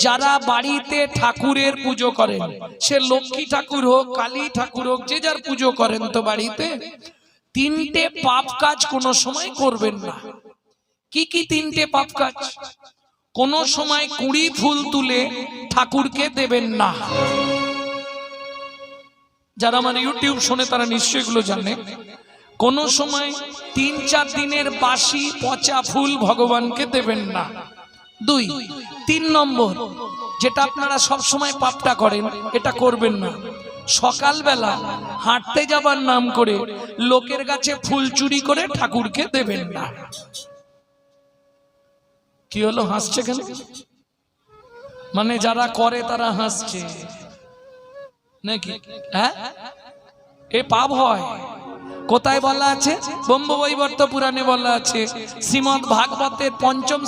যারা বাড়িতে ঠাকুরের পুজো করেন, সে লক্ষ্মী ঠাকুর হোক, কালী ঠাকুর হোক, যে যার পুজো করেন, তো বাড়িতে তিনটে পাপ কাজ কোনো সময় করবেন না। কি কি তিনটে পাপ কাজ? কোনো সময় কুড়ি ফুল তুলে ঠাকুরকে দেবেন না। যারা আমার ইউটিউব শোনে তারা নিশ্চয়ই এগুলো জানে। কোন সময় ৩-৪ দিনের বাসি পচা ফুল ভগবানকে দেবেন না। ২, ৩ নম্বর, যেটা আপনারা সব সময় পাপটা করেন, এটা করবেন না। সকালবেলা হাঁটতে যাবার নাম করে লোকের কাছে ফুল চুরি করে ঠাকুরকে দেবেন না। কি হলো, হাসছে কেন? মানে যারা করে তারা হাসছে নাকি? হ্যাঁ, এ পাপ হয়। কোথায় বলা আছে? ব্রহ্মবৈবর্ত পুরাণে বলা আছে, শ্রীমদ্ ভাগবতের ৫ম